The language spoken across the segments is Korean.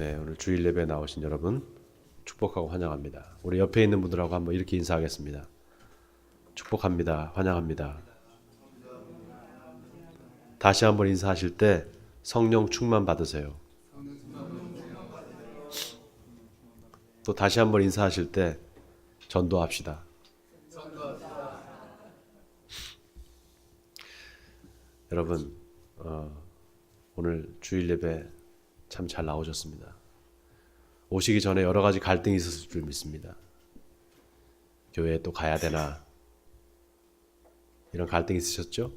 네, 오늘 주일 예배에 나오신 여러분 축복하고 환영합니다. 우리 옆에 있는 분들하고 한번 이렇게 인사하겠습니다. 축복합니다. 환영합니다. 다시 한번 인사하실 때 성령 충만 받으세요. 또 다시 한번 인사하실 때 전도합시다. 여러분 오늘 주일 예배 참 잘 나오셨습니다. 오시기 전에 여러 가지 갈등이 있었을 줄 믿습니다. 교회에 또 가야 되나 이런 갈등이 있으셨죠?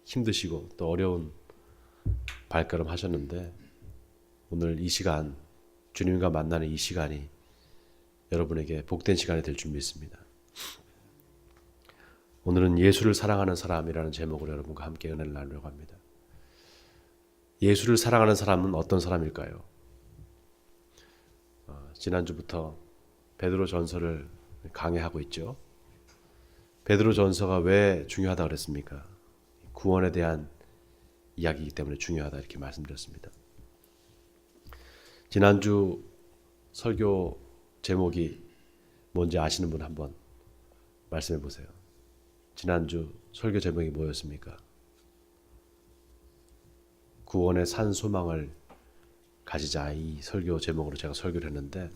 힘드시고 또 어려운 발걸음 하셨는데 오늘 이 시간 주님과 만나는 이 시간이 여러분에게 복된 시간이 될 줄 믿습니다. 오늘은 예수를 사랑하는 사람이라는 제목으로 여러분과 함께 은혜를 나누려고 합니다. 예수를 사랑하는 사람은 어떤 사람일까요? 지난주부터 베드로 전서를 강해하고 있죠. 베드로 전서가 왜 중요하다고 그랬습니까? 구원에 대한 이야기이기 때문에 중요하다 이렇게 말씀드렸습니다. 지난주 설교 제목이 뭔지 아시는 분 한번 말씀해 보세요. 지난주 설교 제목이 뭐였습니까? 구원의 산 소망을 가지자, 이 설교 제목으로 제가 설교를 했는데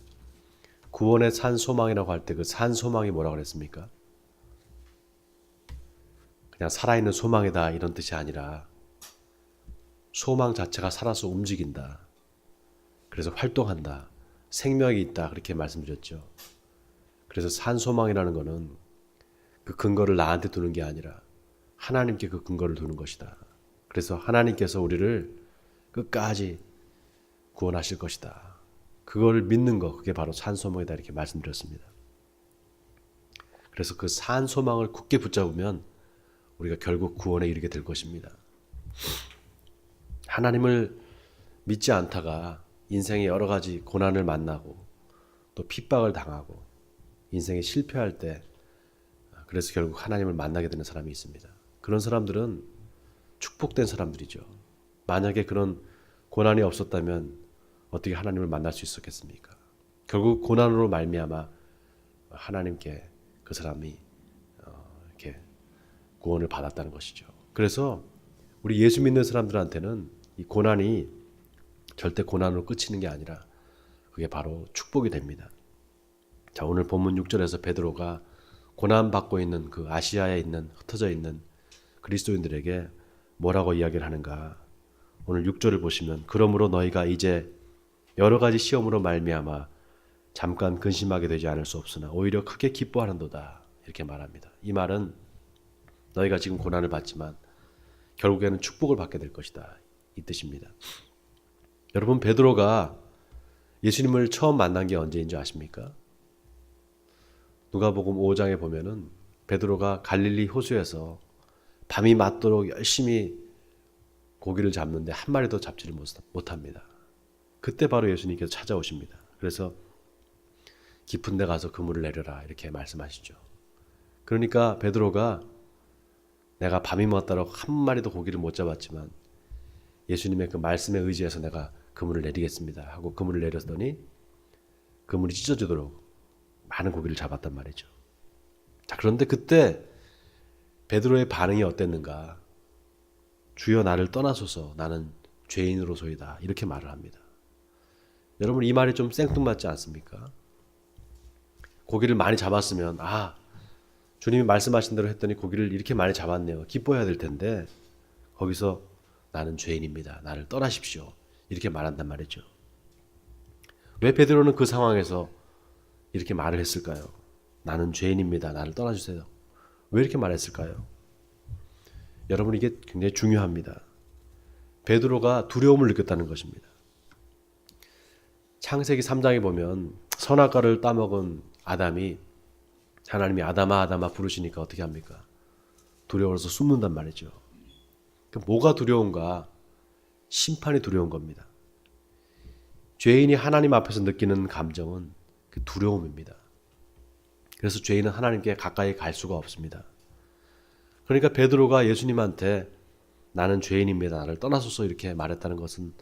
구원의 산 소망이라고 할 때 그 산 소망이 뭐라고 그랬습니까? 그냥 살아있는 소망이다 이런 뜻이 아니라 소망 자체가 살아서 움직인다. 그래서 활동한다. 생명이 있다. 그렇게 말씀드렸죠. 그래서 산 소망이라는 거는 그 근거를 나한테 두는 게 아니라 하나님께 그 근거를 두는 것이다. 그래서 하나님께서 우리를 끝까지 구원하실 것이다. 그걸 믿는 거, 그게 바로 산 소망이다 이렇게 말씀드렸습니다. 그래서 그 산 소망을 굳게 붙잡으면 우리가 결국 구원에 이르게 될 것입니다. 하나님을 믿지 않다가 인생의 여러 가지 고난을 만나고 또 핍박을 당하고 인생에 실패할 때 그래서 결국 하나님을 만나게 되는 사람이 있습니다. 그런 사람들은 축복된 사람들이죠. 만약에 그런 고난이 없었다면 어떻게 하나님을 만날 수 있었겠습니까? 결국 고난으로 말미암아 하나님께 그 사람이 이렇게 구원을 받았다는 것이죠. 그래서 우리 예수 믿는 사람들한테는 이 고난이 절대 고난으로 끝이는 게 아니라 그게 바로 축복이 됩니다. 자, 오늘 본문 6절에서 베드로가 고난받고 있는 그 아시아에 있는 흩어져 있는 그리스도인들에게 뭐라고 이야기를 하는가? 오늘 6절을 보시면 그러므로 너희가 이제 여러 가지 시험으로 말미암아 잠깐 근심하게 되지 않을 수 없으나 오히려 크게 기뻐하는도다 이렇게 말합니다. 이 말은 너희가 지금 고난을 받지만 결국에는 축복을 받게 될 것이다 이 뜻입니다. 여러분 베드로가 예수님을 처음 만난 게 언제인 줄 아십니까? 누가복음 5장에 보면은 베드로가 갈릴리 호수에서 밤이 맞도록 열심히 고기를 잡는데 한 마리도 잡지를 못합니다. 그때 바로 예수님께서 찾아오십니다. 그래서 깊은 데 가서 그물을 내려라 이렇게 말씀하시죠. 그러니까 베드로가 내가 밤이 맞도록 한 마리도 고기를 못 잡았지만 예수님의 그 말씀에 의지해서 내가 그물을 내리겠습니다 하고 그물을 내렸더니 그물이 찢어지도록 많은 고기를 잡았단 말이죠. 자, 그런데 그때 베드로의 반응이 어땠는가? 주여 나를 떠나소서 나는 죄인으로소이다 이렇게 말을 합니다. 여러분 이 말이 좀 생뚱맞지 않습니까? 고기를 많이 잡았으면 주님이 말씀하신 대로 했더니 고기를 이렇게 많이 잡았네요. 기뻐해야 될 텐데 거기서 나는 죄인입니다. 나를 떠나십시오. 이렇게 말한단 말이죠. 왜 베드로는 그 상황에서 이렇게 말을 했을까요? 나는 죄인입니다. 나를 떠나주세요. 왜 이렇게 말했을까요? 여러분 이게 굉장히 중요합니다. 베드로가 두려움을 느꼈다는 것입니다. 창세기 3장에 보면 선악과를 따먹은 아담이 하나님이 아담아 아담아 부르시니까 어떻게 합니까? 두려워서 숨는단 말이죠. 뭐가 두려운가? 심판이 두려운 겁니다. 죄인이 하나님 앞에서 느끼는 감정은 그 두려움입니다. 그래서 죄인은 하나님께 가까이 갈 수가 없습니다. 그러니까 베드로가 예수님한테 나는 죄인입니다. 나를 떠나소서 이렇게 말했다는 것은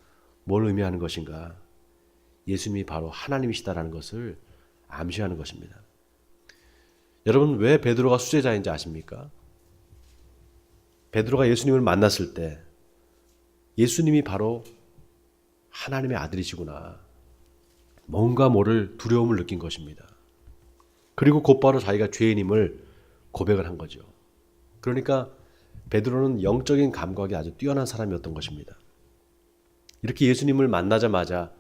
뭘 의미하는 것인가? 예수님이 바로 하나님이시다라는 것을 암시하는 것입니다. 여러분, 왜 베드로가 수제자인지 아십니까? 베드로가 예수님을 만났을 때 예수님이 바로 하나님의 아들이시구나, 뭔가 모를 두려움을 느낀 것입니다. 그리고 곧바로 자기가 죄인임을 고백을 한 거죠. 그러니까 베드로는 영적인 감각이 아주 뛰어난 사람이었던 것입니다. 이렇게 예수님을 만나자마자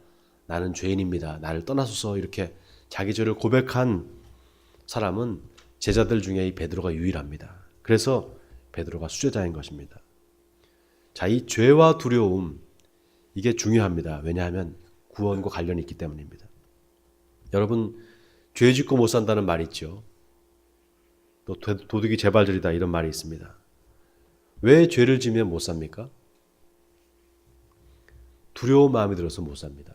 나는 죄인입니다, 나를 떠나소서, 이렇게 자기 죄를 고백한 사람은 제자들 중에 이 베드로가 유일합니다. 그래서 베드로가 수제자인 것입니다. 자, 이 죄와 두려움, 이게 중요합니다. 왜냐하면 구원과 관련이 있기 때문입니다. 여러분, 죄 짓고 못 산다는 말이 있죠. 또 도둑이 재발절이다, 이런 말이 있습니다. 왜 죄를 지면 못 삽니까? 두려운 마음이 들어서 못 삽니다.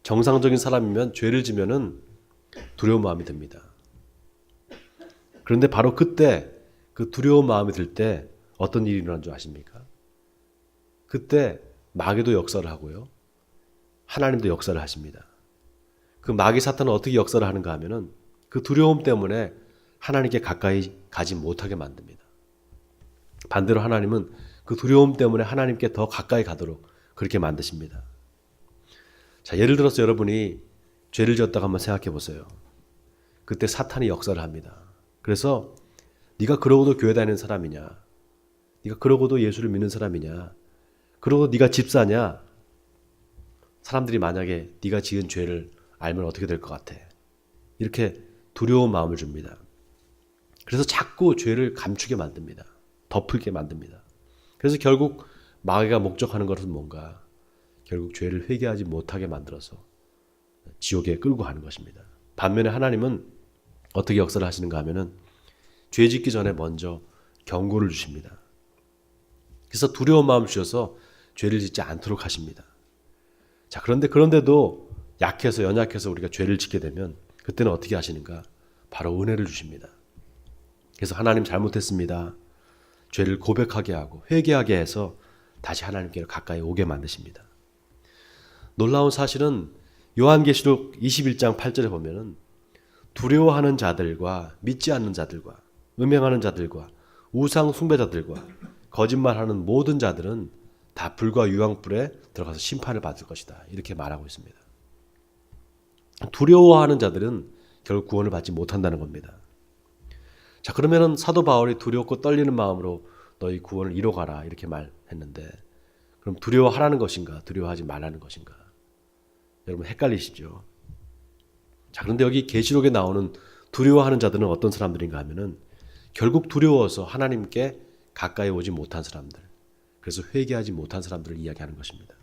정상적인 사람이면 죄를 지면은 두려운 마음이 듭니다. 그런데 바로 그때, 그 두려운 마음이 들 때 어떤 일이 일어난 줄 아십니까? 그때 마귀도 역사를 하고요, 하나님도 역사를 하십니다. 그 마귀 사탄은 어떻게 역사를 하는가 하면은 그 두려움 때문에 하나님께 가까이 가지 못하게 만듭니다. 반대로 하나님은 그 두려움 때문에 하나님께 더 가까이 가도록 그렇게 만드십니다. 자, 예를 들어서 여러분이 죄를 지었다고 한번 생각해 보세요. 그때 사탄이 역사를 합니다. 그래서 네가 그러고도 교회 다니는 사람이냐, 네가 그러고도 예수를 믿는 사람이냐, 그러고 네가 집사냐, 사람들이 만약에 네가 지은 죄를 알면 어떻게 될 것 같아, 이렇게 두려운 마음을 줍니다. 그래서 자꾸 죄를 감추게 만듭니다. 덮을게 만듭니다. 그래서 결국 마귀가 목적하는 것은 뭔가, 결국 죄를 회개하지 못하게 만들어서 지옥에 끌고 가는 것입니다. 반면에 하나님은 어떻게 역사를 하시는가 하면은 죄 짓기 전에 먼저 경고를 주십니다. 그래서 두려운 마음을 주셔서 죄를 짓지 않도록 하십니다. 자, 그런데도 약해서, 연약해서 우리가 죄를 짓게 되면 그때는 어떻게 하시는가? 바로 은혜를 주십니다. 그래서 하나님 잘못했습니다, 죄를 고백하게 하고 회개하게 해서 다시 하나님께 가까이 오게 만드십니다. 놀라운 사실은 요한계시록 21장 8절에 보면은 두려워하는 자들과 믿지 않는 자들과 음행하는 자들과 우상 숭배자들과 거짓말하는 모든 자들은 다 불과 유황불에 들어가서 심판을 받을 것이다, 이렇게 말하고 있습니다. 두려워하는 자들은 결국 구원을 받지 못한다는 겁니다. 자, 그러면은 사도 바울이 두렵고 떨리는 마음으로 너희 구원을 이뤄가라, 이렇게 말했는데, 그럼 두려워하라는 것인가, 두려워하지 말라는 것인가? 여러분 헷갈리시죠? 자, 그런데 여기 계시록에 나오는 두려워하는 자들은 어떤 사람들인가 하면은 결국 두려워서 하나님께 가까이 오지 못한 사람들, 그래서 회개하지 못한 사람들을 이야기하는 것입니다.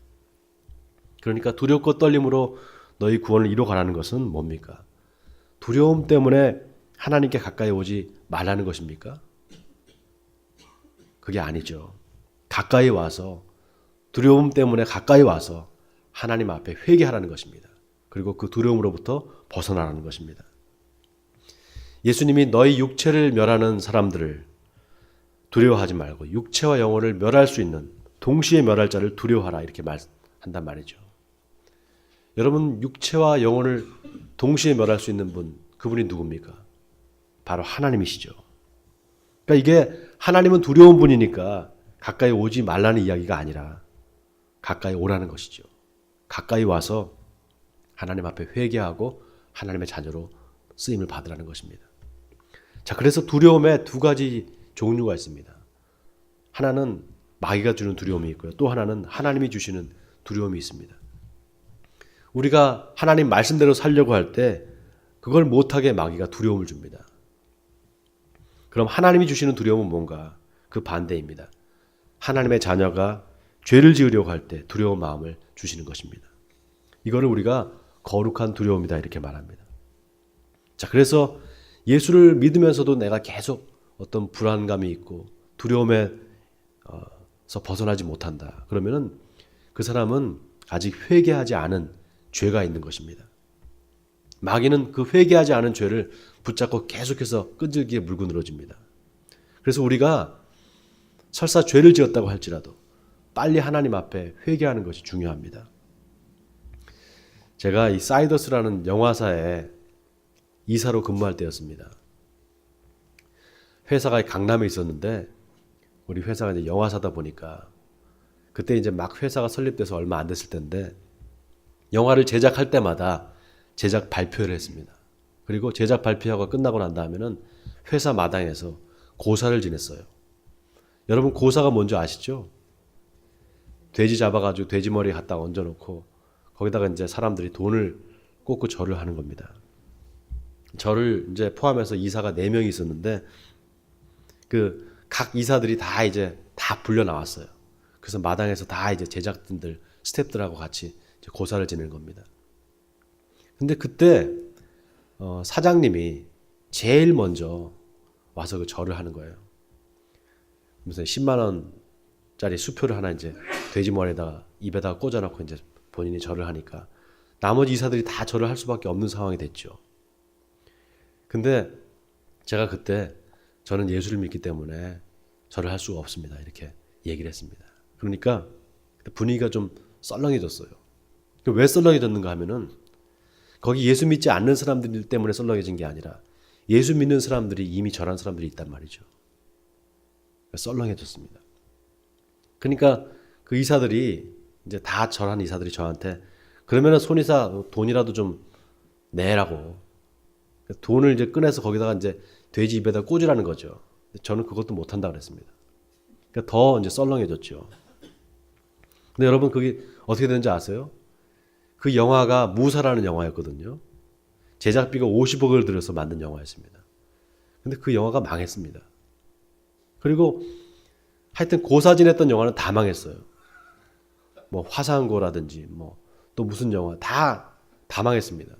그러니까 두렵고 떨림으로 너희 구원을 이뤄가라는 것은 뭡니까? 두려움 때문에 하나님께 가까이 오지 말라는 것입니까? 그게 아니죠. 가까이 와서, 두려움 때문에 가까이 와서 하나님 앞에 회개하라는 것입니다. 그리고 그 두려움으로부터 벗어나라는 것입니다. 예수님이 너희 육체를 멸하는 사람들을 두려워하지 말고 육체와 영혼을 멸할 수 있는, 동시에 멸할 자를 두려워하라, 이렇게 말한단 말이죠. 여러분, 육체와 영혼을 동시에 멸할 수 있는 분, 그분이 누굽니까? 바로 하나님이시죠. 그러니까 이게 하나님은 두려운 분이니까 가까이 오지 말라는 이야기가 아니라 가까이 오라는 것이죠. 가까이 와서 하나님 앞에 회개하고 하나님의 자녀로 쓰임을 받으라는 것입니다. 자, 그래서 두려움에 두 가지 종류가 있습니다. 하나는 마귀가 주는 두려움이 있고요, 또 하나는 하나님이 주시는 두려움이 있습니다. 우리가 하나님 말씀대로 살려고 할 때 그걸 못하게 마귀가 두려움을 줍니다. 그럼 하나님이 주시는 두려움은 뭔가? 그 반대입니다. 하나님의 자녀가 죄를 지으려고 할 때 두려운 마음을 주시는 것입니다. 이거를 우리가 거룩한 두려움이다, 이렇게 말합니다. 자, 그래서 예수를 믿으면서도 내가 계속 어떤 불안감이 있고 두려움에서 벗어나지 못한다, 그러면은 그 사람은 아직 회개하지 않은 죄가 있는 것입니다. 마귀는 그 회개하지 않은 죄를 붙잡고 계속해서 끈질기게 물고 늘어집니다. 그래서 우리가 설사 죄를 지었다고 할지라도 빨리 하나님 앞에 회개하는 것이 중요합니다. 제가 이 사이더스라는 영화사에 이사로 근무할 때였습니다. 회사가 강남에 있었는데 우리 회사가 이제 영화사다 보니까 그때 이제 막 회사가 설립돼서 얼마 안 됐을 텐데 영화를 제작할 때마다 제작 발표를 했습니다. 그리고 제작 발표가 끝나고 난 다음에는 회사 마당에서 고사를 지냈어요. 여러분 고사가 뭔지 아시죠? 돼지 잡아가지고 돼지 머리에 갖다 얹어놓고 거기다가 이제 사람들이 돈을 꽂고 절을 하는 겁니다. 저를 이제 포함해서 이사가 4명이 있었는데 그 각 이사들이 다 이제 다 불려 나왔어요. 그래서 마당에서 다 이제 제작진들, 스태프들하고 같이 이제 고사를 지내는 겁니다. 근데 그때 사장님이 제일 먼저 와서 그 절을 하는 거예요. 무슨 10만 원짜리 수표를 하나 이제 돼지 머리에다가 입에다가 꽂아놓고 이제 본인이 절을 하니까 나머지 이사들이 다 절을 할 수밖에 없는 상황이 됐죠. 근데 제가 그때 저는 예수를 믿기 때문에 절을 할 수가 없습니다. 이렇게 얘기를 했습니다. 그러니까 분위기가 좀 썰렁해졌어요. 왜 썰렁해졌는가 하면은 거기 예수 믿지 않는 사람들 때문에 썰렁해진 게 아니라 예수 믿는 사람들이 이미 절한 사람들이 있단 말이죠. 썰렁해졌습니다. 그러니까 그 이사들이 이제 다 절한 이사들이 저한테 그러면은 손이사 돈이라도 좀 내라고 돈을 이제 꺼내서 거기다가 이제 돼지 입에다 꽂으라는 거죠. 저는 그것도 못한다 그랬습니다. 그러니까 더 이제 썰렁해졌죠. 근데 여러분 그게 어떻게 되는지 아세요? 그 영화가 무사라는 영화였거든요. 제작비가 50억을 들여서 만든 영화였습니다. 근데 그 영화가 망했습니다. 그리고 하여튼 고사 지냈던 영화는 다 망했어요. 뭐 화상고라든지 뭐 또 무슨 영화 다 망했습니다.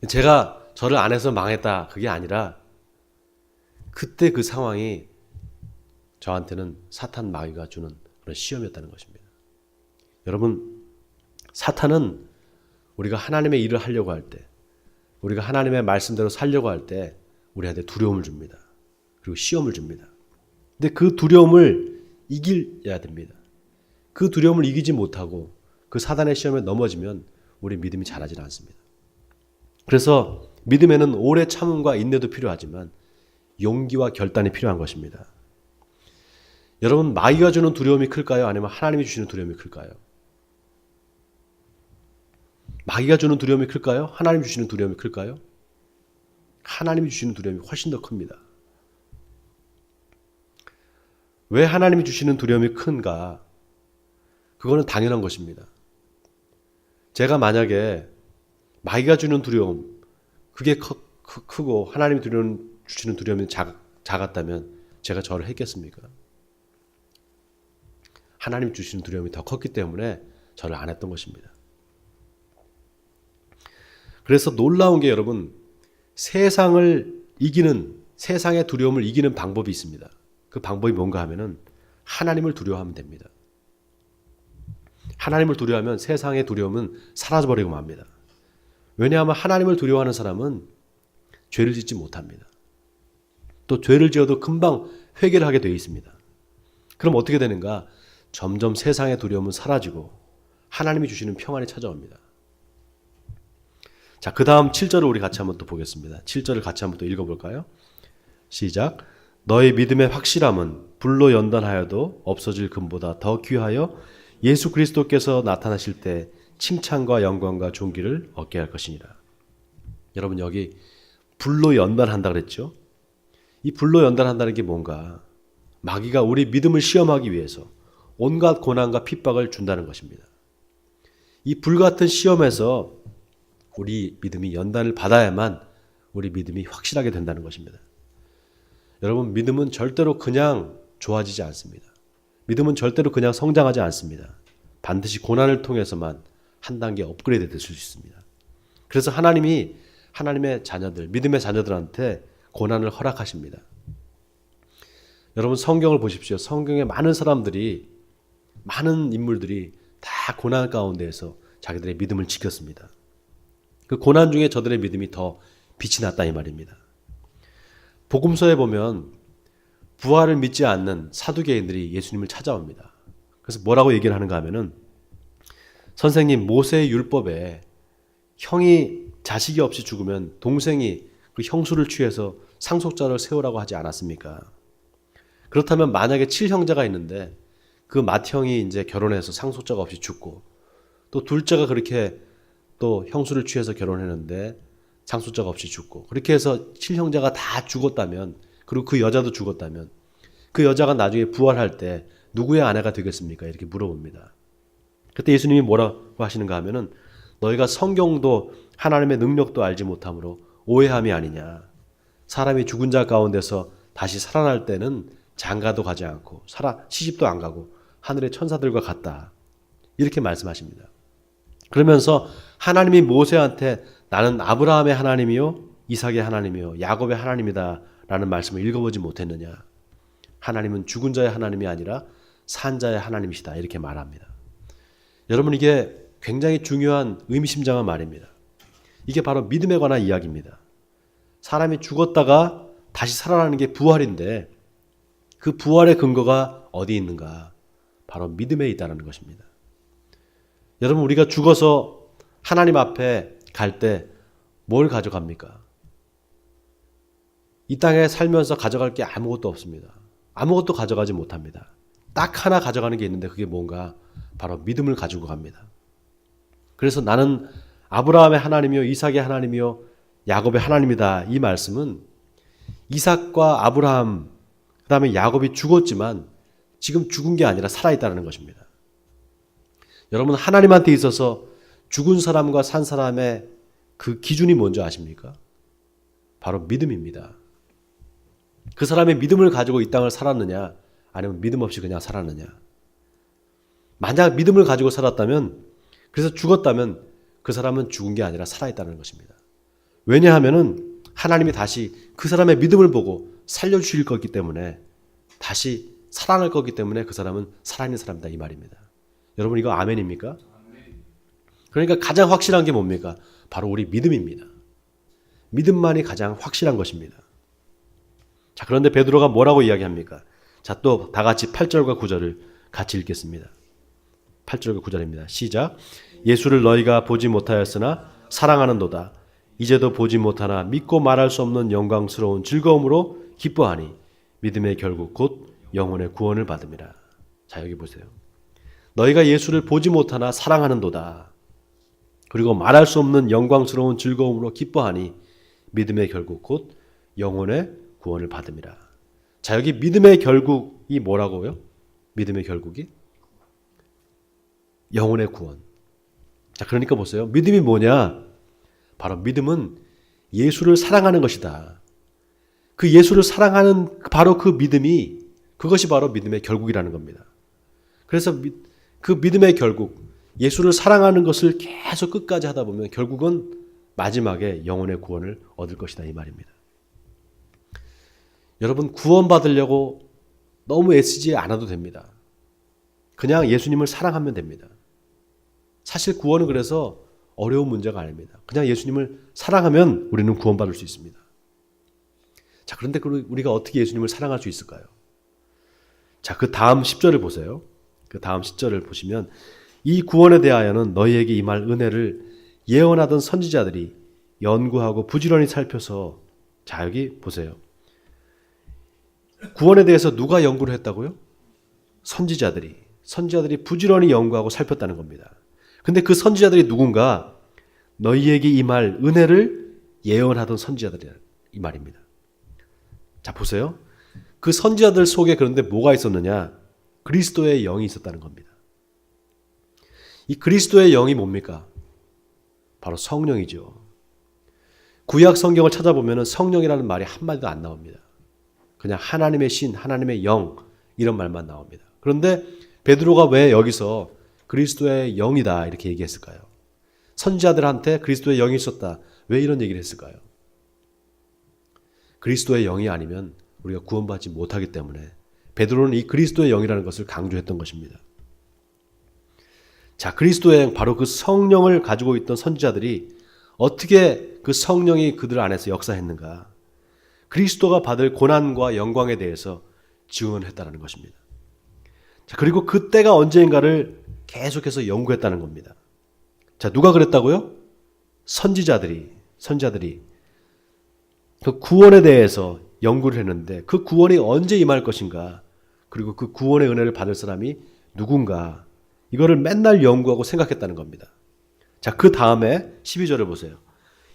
제가 절을 안 해서 망했다 그게 아니라 그때 그 상황이 저한테는 사탄 마귀가 주는 그런 시험이었다는 것입니다. 여러분 사탄은 우리가 하나님의 일을 하려고 할 때 우리가 하나님의 말씀대로 살려고 할 때 우리한테 두려움을 줍니다. 그리고 시험을 줍니다. 근데 그 두려움을 이겨야 됩니다. 그 두려움을 이기지 못하고 그 사단의 시험에 넘어지면 우리 믿음이 자라지 않습니다. 그래서 믿음에는 오래 참음과 인내도 필요하지만 용기와 결단이 필요한 것입니다. 여러분 마귀가 주는 두려움이 클까요? 아니면 하나님이 주시는 두려움이 클까요? 마귀가 주는 두려움이 클까요? 하나님이 주시는 두려움이 클까요? 하나님이 주시는 두려움이 훨씬 더 큽니다. 왜 하나님이 주시는 두려움이 큰가? 그거는 당연한 것입니다. 제가 만약에 마귀가 주는 두려움 그게 크고 하나님이 주시는 두려움이 작았다면 제가 절을 했겠습니까? 하나님이 주시는 두려움이 더 컸기 때문에 절을 안 했던 것입니다. 그래서 놀라운 게 여러분 세상의 두려움을 이기는 방법이 있습니다. 그 방법이 뭔가 하면은 하나님을 두려워하면 됩니다. 하나님을 두려워하면 세상의 두려움은 사라져버리고 맙니다. 왜냐하면 하나님을 두려워하는 사람은 죄를 짓지 못합니다. 또 죄를 지어도 금방 회개를 하게 되어 있습니다. 그럼 어떻게 되는가? 점점 세상의 두려움은 사라지고 하나님이 주시는 평안이 찾아옵니다. 자, 그 다음 7절을 우리 같이 한번 또 보겠습니다. 7절을 같이 한번 또 읽어볼까요? 시작. 너의 믿음의 확실함은 불로 연단하여도 없어질 금보다 더 귀하여 예수 그리스도께서 나타나실 때 칭찬과 영광과 존귀를 얻게 할 것이니라. 여러분 여기 불로 연단한다 그랬죠? 이 불로 연단한다는 게 뭔가? 마귀가 우리 믿음을 시험하기 위해서 온갖 고난과 핍박을 준다는 것입니다. 이 불같은 시험에서 우리 믿음이 연단을 받아야만 우리 믿음이 확실하게 된다는 것입니다. 여러분 믿음은 절대로 그냥 좋아지지 않습니다. 믿음은 절대로 그냥 성장하지 않습니다. 반드시 고난을 통해서만 한 단계 업그레이드 될 수 있습니다. 그래서 하나님이 하나님의 자녀들, 믿음의 자녀들한테 고난을 허락하십니다. 여러분 성경을 보십시오. 성경에 많은 사람들이, 많은 인물들이 다 고난 가운데에서 자기들의 믿음을 지켰습니다. 그 고난 중에 저들의 믿음이 더 빛이 났다 이 말입니다. 복음서에 보면 부활을 믿지 않는 사두개인들이 예수님을 찾아옵니다. 그래서 뭐라고 얘기를 하는가 하면은 선생님, 모세의 율법에 형이 자식이 없이 죽으면 동생이 그 형수를 취해서 상속자를 세우라고 하지 않았습니까? 그렇다면 만약에 7형제가 있는데 그 맏형이 이제 결혼해서 상속자가 없이 죽고 또 둘째가 그렇게 또 형수를 취해서 결혼했는데 상속자가 없이 죽고 그렇게 해서 7형제가 다 죽었다면, 그리고 그 여자도 죽었다면 그 여자가 나중에 부활할 때 누구의 아내가 되겠습니까? 이렇게 물어봅니다. 그때 예수님이 뭐라고 하시는가 하면은 너희가 성경도 하나님의 능력도 알지 못함으로 오해함이 아니냐. 사람이 죽은 자 가운데서 다시 살아날 때는 장가도 가지 않고 시집도 안 가고 하늘의 천사들과 같다. 이렇게 말씀하십니다. 그러면서 하나님이 모세한테 나는 아브라함의 하나님이요 이삭의 하나님이요 야곱의 하나님이다 라는 말씀을 읽어보지 못했느냐. 하나님은 죽은 자의 하나님이 아니라 산 자의 하나님이시다 이렇게 말합니다. 여러분, 이게 굉장히 중요한 의미심장한 말입니다. 이게 바로 믿음에 관한 이야기입니다. 사람이 죽었다가 다시 살아나는 게 부활인데 그 부활의 근거가 어디 있는가? 바로 믿음에 있다는 것입니다. 여러분, 우리가 죽어서 하나님 앞에 갈 때 뭘 가져갑니까? 이 땅에 살면서 가져갈 게 아무것도 없습니다. 아무것도 가져가지 못합니다. 딱 하나 가져가는 게 있는데 그게 뭔가? 바로 믿음을 가지고 갑니다. 그래서 나는 아브라함의 하나님이요 이삭의 하나님이요 야곱의 하나님이다. 이 말씀은 이삭과 아브라함 그 다음에 야곱이 죽었지만 지금 죽은 게 아니라 살아있다는 것입니다. 여러분, 하나님한테 있어서 죽은 사람과 산 사람의 그 기준이 뭔지 아십니까? 바로 믿음입니다. 그 사람의 믿음을 가지고 이 땅을 살았느냐 아니면 믿음 없이 그냥 살았느냐. 만약 믿음을 가지고 살았다면, 그래서 죽었다면 그 사람은 죽은 게 아니라 살아있다는 것입니다. 왜냐하면 하나님이 다시 그 사람의 믿음을 보고 살려주실 거기 때문에, 다시 살아날 거기 때문에 그 사람은 살아있는 사람이다 이 말입니다. 여러분, 이거 아멘입니까? 그러니까 가장 확실한 게 뭡니까? 바로 우리 믿음입니다. 믿음만이 가장 확실한 것입니다. 자, 그런데 베드로가 뭐라고 이야기합니까? 자, 또 다 같이 8절과 9절을 같이 읽겠습니다. 8절과 9절입니다. 시작. 예수를 너희가 보지 못하였으나 사랑하는도다. 이제도 보지 못하나 믿고 말할 수 없는 영광스러운 즐거움으로 기뻐하니 믿음의 결국 곧 영혼의 구원을 받음이라. 자, 여기 보세요. 너희가 예수를 보지 못하나 사랑하는도다. 그리고 말할 수 없는 영광스러운 즐거움으로 기뻐하니 믿음의 결국 곧 영혼의 구원을 받음이라. 자, 여기 믿음의 결국이 뭐라고요? 믿음의 결국이? 영혼의 구원. 자, 그러니까 보세요. 믿음이 뭐냐? 바로 믿음은 예수를 사랑하는 것이다. 그 예수를 사랑하는 바로 그 믿음이, 그것이 바로 믿음의 결국이라는 겁니다. 그래서 그 믿음의 결국, 예수를 사랑하는 것을 계속 끝까지 하다 보면 결국은 마지막에 영혼의 구원을 얻을 것이다 이 말입니다. 여러분, 구원받으려고 너무 애쓰지 않아도 됩니다. 그냥 예수님을 사랑하면 됩니다. 사실 구원은 그래서 어려운 문제가 아닙니다. 그냥 예수님을 사랑하면 우리는 구원받을 수 있습니다. 자, 그런데 우리가 어떻게 예수님을 사랑할 수 있을까요? 자, 그 다음 10절을 보세요. 그 다음 10절을 보시면 이 구원에 대하여는 너희에게 임할 은혜를 예언하던 선지자들이 연구하고 부지런히 살펴서, 자, 여기 보세요. 구원에 대해서 누가 연구를 했다고요? 선지자들이 부지런히 연구하고 살폈다는 겁니다. 근데 그 선지자들이 누군가? 너희에게 임할 은혜를 예언하던 선지자들이 이 말입니다. 자, 보세요. 그 선지자들 속에 그런데 뭐가 있었느냐? 그리스도의 영이 있었다는 겁니다. 이 그리스도의 영이 뭡니까? 바로 성령이죠. 구약 성경을 찾아보면 성령이라는 말이 한마디도 안 나옵니다. 그냥 하나님의 신, 하나님의 영 이런 말만 나옵니다. 그런데 베드로가 왜 여기서 그리스도의 영이다 이렇게 얘기했을까요? 선지자들한테 그리스도의 영이 있었다. 왜 이런 얘기를 했을까요? 그리스도의 영이 아니면 우리가 구원받지 못하기 때문에 베드로는 이 그리스도의 영이라는 것을 강조했던 것입니다. 자, 그리스도의 영, 바로 그 성령을 가지고 있던 선지자들이 어떻게 그 성령이 그들 안에서 역사했는가? 그리스도가 받을 고난과 영광에 대해서 증언했다는 것입니다. 자, 그리고 그때가 언제인가를 계속해서 연구했다는 겁니다. 자, 누가 그랬다고요? 선지자들이 그 구원에 대해서 연구를 했는데 그 구원이 언제 임할 것인가, 그리고 그 구원의 은혜를 받을 사람이 누군가, 이거를 맨날 연구하고 생각했다는 겁니다. 자, 그 다음에 12절을 보세요.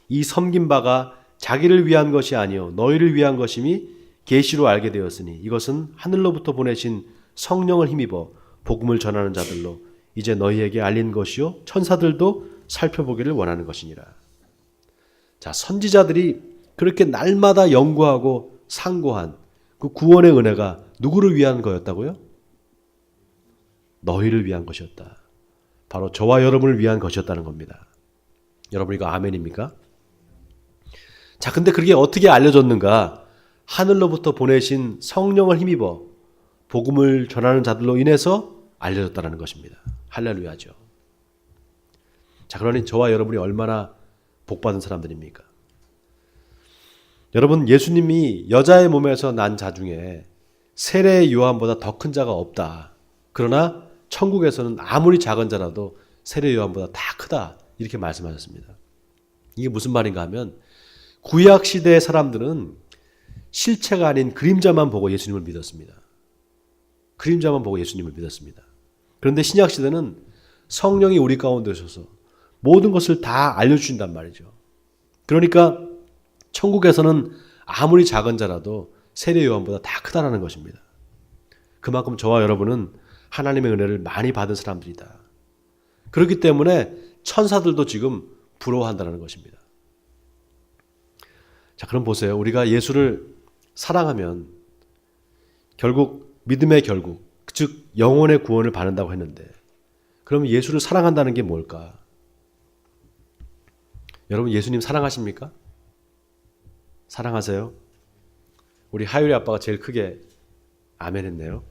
이 섬긴 바가 자기를 위한 것이 아니요 너희를 위한 것임이 계시로 알게 되었으니 이것은 하늘로부터 보내신 성령을 힘입어 복음을 전하는 자들로 이제 너희에게 알린 것이요 천사들도 살펴보기를 원하는 것이니라. 자, 선지자들이 그렇게 날마다 연구하고 상고한 그 구원의 은혜가 누구를 위한 거였다고요? 너희를 위한 것이었다. 바로 저와 여러분을 위한 것이었다는 겁니다. 여러분, 이거 아멘입니까? 자, 근데 그게 어떻게 알려졌는가? 하늘로부터 보내신 성령을 힘입어 복음을 전하는 자들로 인해서 알려졌다는 것입니다. 할렐루야죠. 자, 그러니 저와 여러분이 얼마나 복받은 사람들입니까? 여러분, 예수님이 여자의 몸에서 난 자 중에 세례의 요한보다 더 큰 자가 없다. 그러나 천국에서는 아무리 작은 자라도 세례 요한보다 다 크다. 이렇게 말씀하셨습니다. 이게 무슨 말인가 하면 구약 시대의 사람들은 실체가 아닌 그림자만 보고 예수님을 믿었습니다. 그림자만 보고 예수님을 믿었습니다. 그런데 신약 시대는 성령이 우리 가운데 오셔서 모든 것을 다 알려주신단 말이죠. 그러니까 천국에서는 아무리 작은 자라도 세례 요한보다 다 크다라는 것입니다. 그만큼 저와 여러분은 하나님의 은혜를 많이 받은 사람들이다. 그렇기 때문에 천사들도 지금 부러워한다는 것입니다. 자, 그럼 보세요. 우리가 예수를 사랑하면 결국 믿음의 결국, 즉 영혼의 구원을 받는다고 했는데, 그럼 예수를 사랑한다는 게 뭘까? 여러분, 예수님 사랑하십니까? 사랑하세요? 우리 하율이 아빠가 제일 크게 아멘 했네요.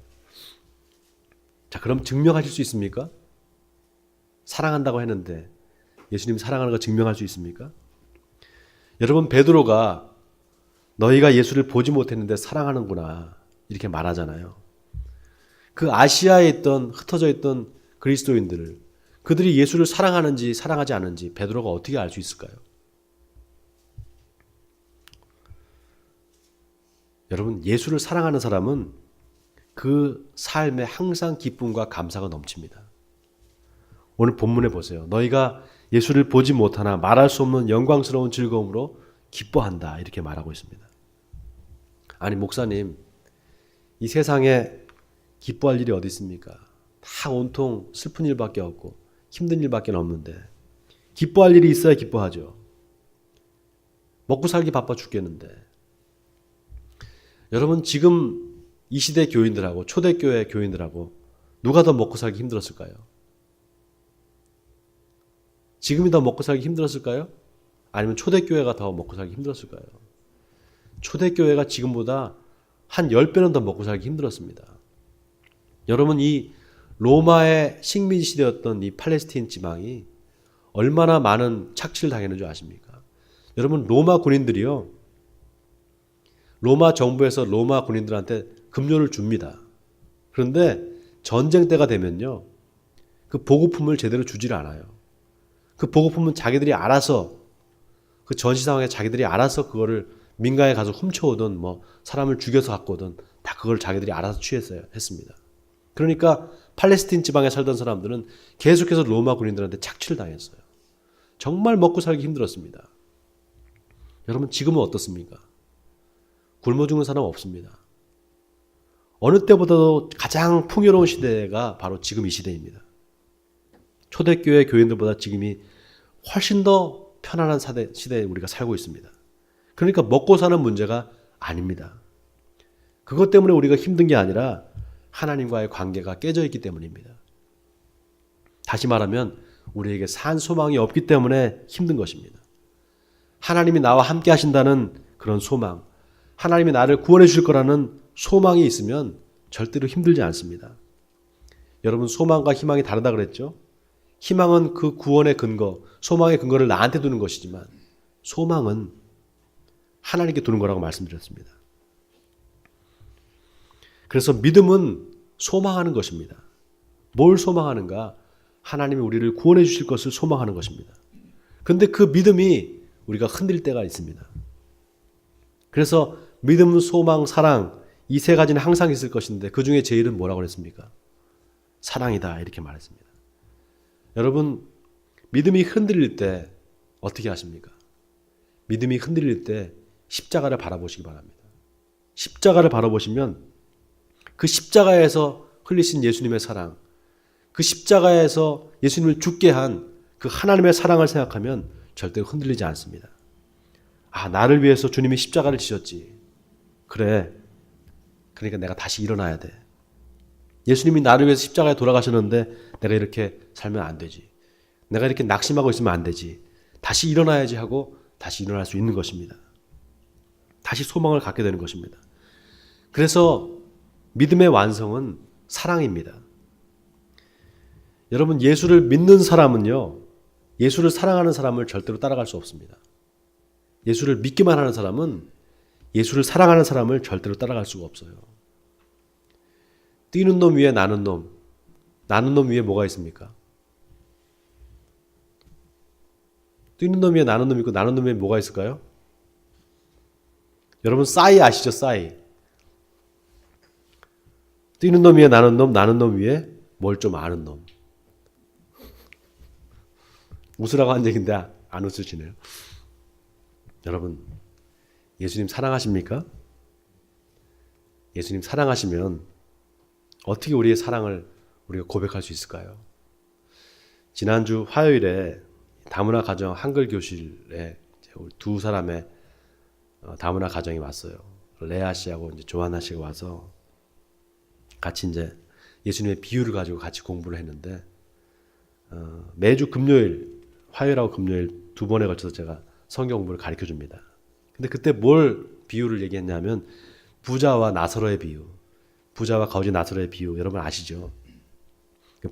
자, 그럼 증명하실 수 있습니까? 사랑한다고 했는데 예수님 사랑하는 거 증명할 수 있습니까? 여러분, 베드로가 너희가 예수를 보지 못했는데 사랑하는구나 이렇게 말하잖아요. 그 아시아에 있던, 흩어져 있던 그리스도인들을, 그들이 예수를 사랑하는지 사랑하지 않은지 베드로가 어떻게 알 수 있을까요? 여러분, 예수를 사랑하는 사람은 그 삶에 항상 기쁨과 감사가 넘칩니다. 오늘 본문에 보세요. 너희가 예수를 보지 못하나 말할 수 없는 영광스러운 즐거움으로 기뻐한다 이렇게 말하고 있습니다. 아니, 목사님, 이 세상에 기뻐할 일이 어디 있습니까? 다 온통 슬픈 일밖에 없고 힘든 일밖에 없는데 기뻐할 일이 있어야 기뻐하죠. 먹고 살기 바빠 죽겠는데. 여러분, 지금 이 시대 교인들하고 초대교회 교인들하고 누가 더 먹고 살기 힘들었을까요? 지금이 더 먹고 살기 힘들었을까요? 아니면 초대교회가 더 먹고 살기 힘들었을까요? 초대교회가 지금보다 한 10배는 더 먹고 살기 힘들었습니다. 여러분, 이 로마의 식민시대였던 이 팔레스틴 지방이 얼마나 많은 착취를 당했는 줄 아십니까? 여러분, 로마 군인들이요, 로마 정부에서 로마 군인들한테 급료를 줍니다. 그런데 전쟁 때가 되면요, 그 보급품을 제대로 주질 않아요. 그 보급품은 자기들이 알아서, 그 전시 상황에 자기들이 알아서 그거를 민가에 가서 훔쳐오든 뭐 사람을 죽여서 갖고 오든 다 그걸 자기들이 알아서 했습니다. 그러니까 팔레스틴 지방에 살던 사람들은 계속해서 로마 군인들한테 착취를 당했어요. 정말 먹고 살기 힘들었습니다. 여러분, 지금은 어떻습니까? 굶어 죽는 사람 없습니다. 어느 때보다도 가장 풍요로운 시대가 바로 지금 이 시대입니다. 초대교회 교인들보다 지금이 훨씬 더 편안한 시대에 우리가 살고 있습니다. 그러니까 먹고 사는 문제가 아닙니다. 그것 때문에 우리가 힘든 게 아니라 하나님과의 관계가 깨져 있기 때문입니다. 다시 말하면 우리에게 산 소망이 없기 때문에 힘든 것입니다. 하나님이 나와 함께 하신다는 그런 소망, 하나님이 나를 구원해 주실 거라는 소망이 있으면 절대로 힘들지 않습니다. 여러분, 소망과 희망이 다르다 그랬죠? 희망은 그 구원의 근거, 소망의 근거를 나한테 두는 것이지만 소망은 하나님께 두는 거라고 말씀드렸습니다. 그래서 믿음은 소망하는 것입니다. 뭘 소망하는가? 하나님이 우리를 구원해 주실 것을 소망하는 것입니다. 그런데 그 믿음이 우리가 흔들 때가 있습니다. 그래서 믿음, 소망, 사랑 이 세 가지는 항상 있을 것인데 그 중에 제일은 뭐라고 그랬습니까? 사랑이다 이렇게 말했습니다. 여러분 믿음이 흔들릴 때 어떻게 하십니까? 믿음이 흔들릴 때 십자가를 바라보시기 바랍니다. 십자가를 바라보시면 그 십자가에서 흘리신 예수님의 사랑, 그 십자가에서 예수님을 죽게 한 그 하나님의 사랑을 생각하면 절대 흔들리지 않습니다. 아, 나를 위해서 주님이 십자가를 지셨지. 그래. 그러니까 내가 다시 일어나야 돼. 예수님이 나를 위해서 십자가에 돌아가셨는데 내가 이렇게 살면 안 되지. 내가 이렇게 낙심하고 있으면 안 되지. 다시 일어나야지 하고 다시 일어날 수 있는 것입니다. 다시 소망을 갖게 되는 것입니다. 그래서 믿음의 완성은 사랑입니다. 여러분 예수를 믿는 사람은요. 예수를 사랑하는 사람을 절대로 따라갈 수 없습니다. 예수를 믿기만 하는 사람은 예수를 사랑하는 사람을 절대로 따라갈 수가 없어요. 뛰는 놈 위에 나는 놈, 나는 놈 위에 뭐가 있습니까? 뛰는 놈 위에 나는 놈 있고 나는 놈 위에 뭐가 있을까요? 여러분 싸이 아시죠? 싸이. 뛰는 놈 위에 나는 놈 위에 뭘 좀 아는 놈. 웃으라고 한 얘기인데 안 웃으시네요. 여러분 예수님 사랑하십니까? 예수님 사랑하시면 어떻게 우리의 사랑을 우리가 고백할 수 있을까요? 지난주 화요일에 다문화 가정 한글 교실에 두 사람의 다문화 가정이 왔어요. 레아 씨하고 이제 조하나 씨가 와서 같이 이제 예수님의 비유를 가지고 같이 공부를 했는데 매주 금요일, 화요일하고 금요일 두 번에 걸쳐서 제가 성경 공부를 가르쳐 줍니다. 근데 그때 뭘 비유를 얘기했냐면 부자와 나사로의 비유, 부자와 거지 나사로의 비유 여러분 아시죠?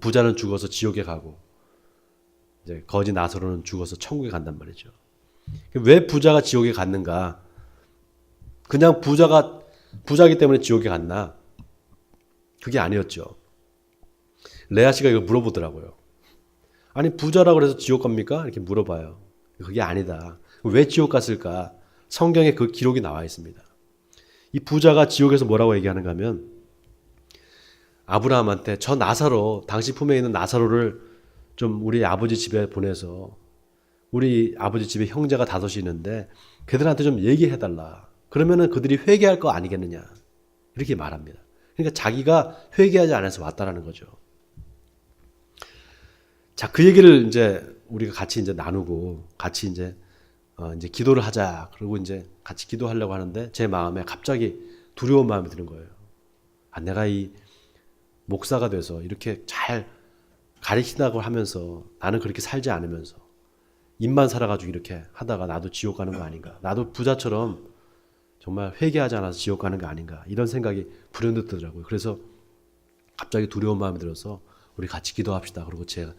부자는 죽어서 지옥에 가고 이제 거지 나사로는 죽어서 천국에 간단 말이죠. 왜 부자가 지옥에 갔는가? 그냥 부자기 때문에 지옥에 갔나? 그게 아니었죠. 레아 씨가 이거 물어보더라고요. 아니 부자라고 해서 지옥 갑니까? 이렇게 물어봐요. 그게 아니다. 왜 지옥 갔을까? 성경에 그 기록이 나와 있습니다. 이 부자가 지옥에서 뭐라고 얘기하는가 하면 아브라함한테 저 나사로, 당신 품에 있는 나사로를 좀 우리 아버지 집에 보내서 우리 아버지 집에 형제가 5이 있는데 그들한테 좀 얘기해달라. 그러면은 그들이 회개할 거 아니겠느냐. 이렇게 말합니다. 그러니까 자기가 회개하지 않아서 왔다라는 거죠. 자, 그 얘기를 이제 우리가 같이 이제 나누고 같이 이제 기도를 하자. 그리고 이제 같이 기도하려고 하는데 제 마음에 갑자기 두려운 마음이 드는 거예요. 아, 내가 이 목사가 돼서 이렇게 잘 가르친다고 하면서 나는 그렇게 살지 않으면서 입만 살아가지고 이렇게 하다가 나도 지옥 가는 거 아닌가. 나도 부자처럼 정말 회개하지 않아서 지옥 가는 거 아닌가. 이런 생각이 불현듯 들더라고요. 그래서 갑자기 두려운 마음이 들어서 우리 같이 기도합시다. 그리고 제가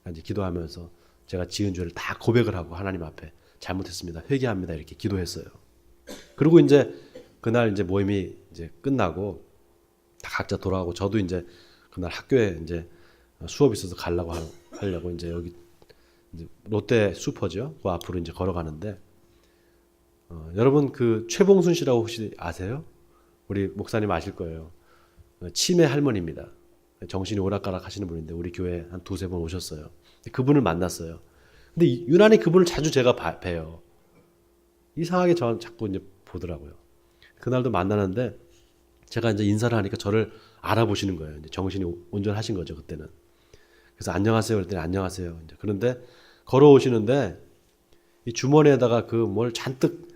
이제 기도하면서 제가 지은 죄를 다 고백을 하고 하나님 앞에 잘못했습니다. 회개합니다. 이렇게 기도했어요. 그리고 이제 그날 이제 모임이 이제 끝나고 다 각자 돌아가고 저도 이제 그날 학교에 이제 수업이 있어서 하려고 이제 여기 이제 롯데 슈퍼죠. 그 앞으로 이제 걸어가는데 여러분 그 최봉순 씨라고 혹시 아세요? 우리 목사님 아실 거예요. 치매 할머니입니다. 정신이 오락가락 하시는 분인데 우리 교회에 한 2-3번 오셨어요. 그분을 만났어요. 근데 유난히 그분을 자주 제가 봬요. 이상하게 저는 자꾸 이제 보더라고요. 그날도 만나는데 제가 이제 인사를 하니까 저를 알아보시는 거예요. 이제 정신이 온전하신 거죠, 그때는. 그래서 안녕하세요. 그랬더니 안녕하세요. 이제 그런데 걸어오시는데 이 주머니에다가 그 뭘 잔뜩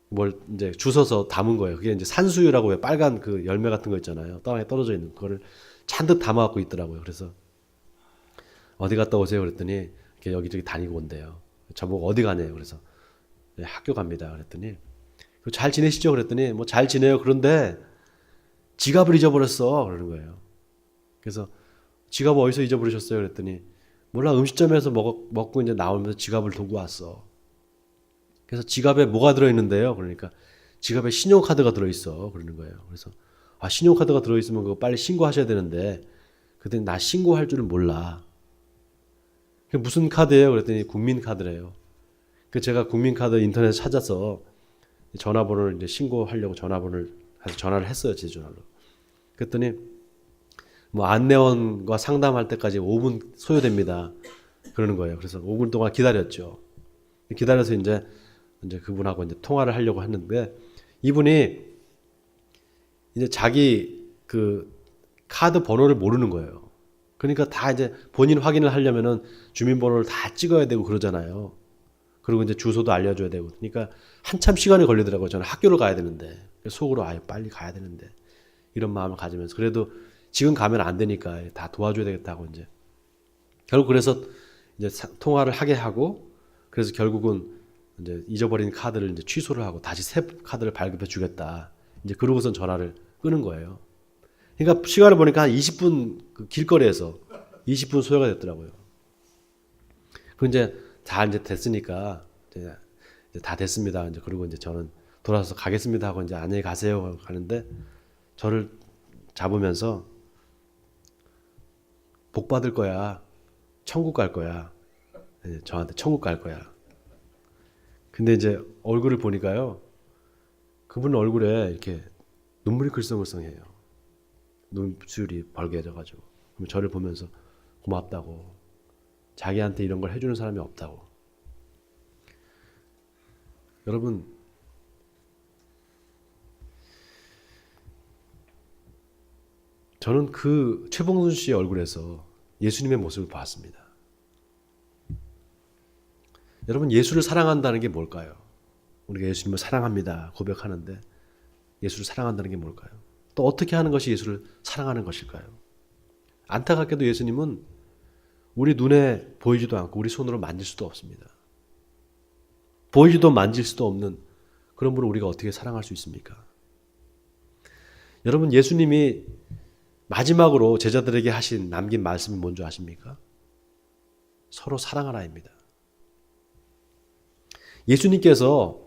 뭘 이제 주워서 담은 거예요. 그게 이제 산수유라고 왜 빨간 그 열매 같은 거 있잖아요. 땅에 떨어져 있는 그거를 잔뜩 담아갖고 있더라고요. 그래서 어디 갔다 오세요? 그랬더니 여기저기 다니고 온대요. 저보고 어디 가냐요? 그래서 네, 학교 갑니다. 그랬더니 잘 지내시죠? 그랬더니 뭐 잘 지내요. 그런데 지갑을 잊어버렸어. 그러는 거예요. 그래서 지갑 어디서 잊어버리셨어요? 그랬더니 몰라 음식점에서 먹고 이제 나오면서 지갑을 두고 왔어. 그래서 지갑에 뭐가 들어있는데요? 그러니까 지갑에 신용카드가 들어있어. 그러는 거예요. 그래서 아 신용카드가 들어있으면 그거 빨리 신고하셔야 되는데 그때 나 신고할 줄은 몰라. 무슨 카드예요? 그랬더니 국민카드래요. 그 제가 국민카드 인터넷에 찾아서 전화번호를 이제 신고하려고 전화를 했어요, 제 전화로. 그랬더니 뭐 안내원과 상담할 때까지 5분 소요됩니다. 그러는 거예요. 그래서 5분 동안 기다렸죠. 기다려서 이제 그분하고 이제 통화를 하려고 했는데 이분이 이제 자기 그 카드 번호를 모르는 거예요. 그러니까 다 이제 본인 확인을 하려면은 주민번호를 다 찍어야 되고 그러잖아요. 그리고 이제 주소도 알려줘야 되고. 그러니까 한참 시간이 걸리더라고요. 저는 학교를 가야 되는데. 속으로 빨리 가야 되는데. 이런 마음을 가지면서. 그래도 지금 가면 안 되니까 다 도와줘야 되겠다고 이제. 결국 그래서 이제 통화를 하게 하고 그래서 결국은 이제 잊어버린 카드를 이제 취소를 하고 다시 새 카드를 발급해 주겠다. 이제 그러고선 전화를 끄는 거예요. 그러니까 시간을 보니까 한 20분 그 길거리에서 20분 소요가 됐더라고요. 그 이제 다 이제 됐으니까 이제 다 됐습니다. 이제 그리고 이제 저는 돌아서 가겠습니다 하고 이제 안녕히 가세요 가는데 저를 잡으면서 복 받을 거야. 천국 갈 거야. 저한테 천국 갈 거야. 근데 이제 얼굴을 보니까요. 그분 얼굴에 이렇게 눈물이 글썽글썽해요. 눈줄이 벌게져가지고. 그럼 저를 보면서 고맙다고. 자기한테 이런 걸 해주는 사람이 없다고. 여러분, 저는 그 최봉순 씨의 얼굴에서 예수님의 모습을 봤습니다. 여러분, 예수를 사랑한다는 게 뭘까요? 우리가 예수님을 사랑합니다 고백하는데 예수를 사랑한다는 게 뭘까요? 또 어떻게 하는 것이 예수를 사랑하는 것일까요? 안타깝게도 예수님은 우리 눈에 보이지도 않고 우리 손으로 만질 수도 없습니다. 보이지도 만질 수도 없는 그런 분을 우리가 어떻게 사랑할 수 있습니까? 여러분, 예수님이 마지막으로 제자들에게 남긴 말씀이 뭔지 아십니까? 서로 사랑하라입니다. 예수님께서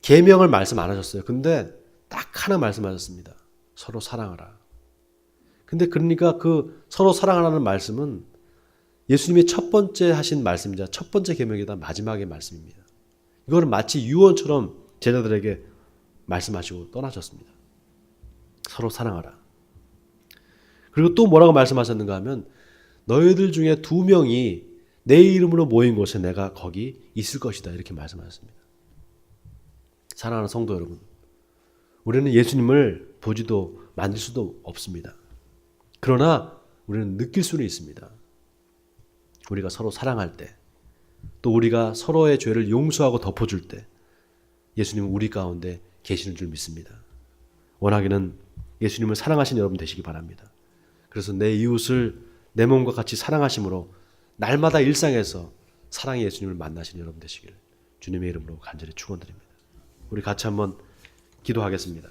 계명을 말씀 안 하셨어요. 근데 딱 하나 말씀하셨습니다. 서로 사랑하라. 근데 그러니까 그 서로 사랑하라는 말씀은 예수님이 첫 번째 하신 말씀이자 첫 번째 계명이다 마지막의 말씀입니다. 이거는 마치 유언처럼 제자들에게 말씀하시고 떠나셨습니다. 서로 사랑하라. 그리고 또 뭐라고 말씀하셨는가 하면 너희들 중에 2명이 내 이름으로 모인 곳에 내가 거기 있을 것이다. 이렇게 말씀하셨습니다. 사랑하는 성도 여러분, 우리는 예수님을 보지도 만질 수도 없습니다. 그러나 우리는 느낄 수는 있습니다. 우리가 서로 사랑할 때, 또 우리가 서로의 죄를 용서하고 덮어줄 때 예수님은 우리 가운데 계시는 줄 믿습니다. 원하기는 예수님을 사랑하시는 여러분 되시기 바랍니다. 그래서 내 이웃을 내 몸과 같이 사랑하심으로 날마다 일상에서 사랑의 예수님을 만나시는 여러분 되시길 주님의 이름으로 간절히 축원드립니다. 우리 같이 한번 기도하겠습니다.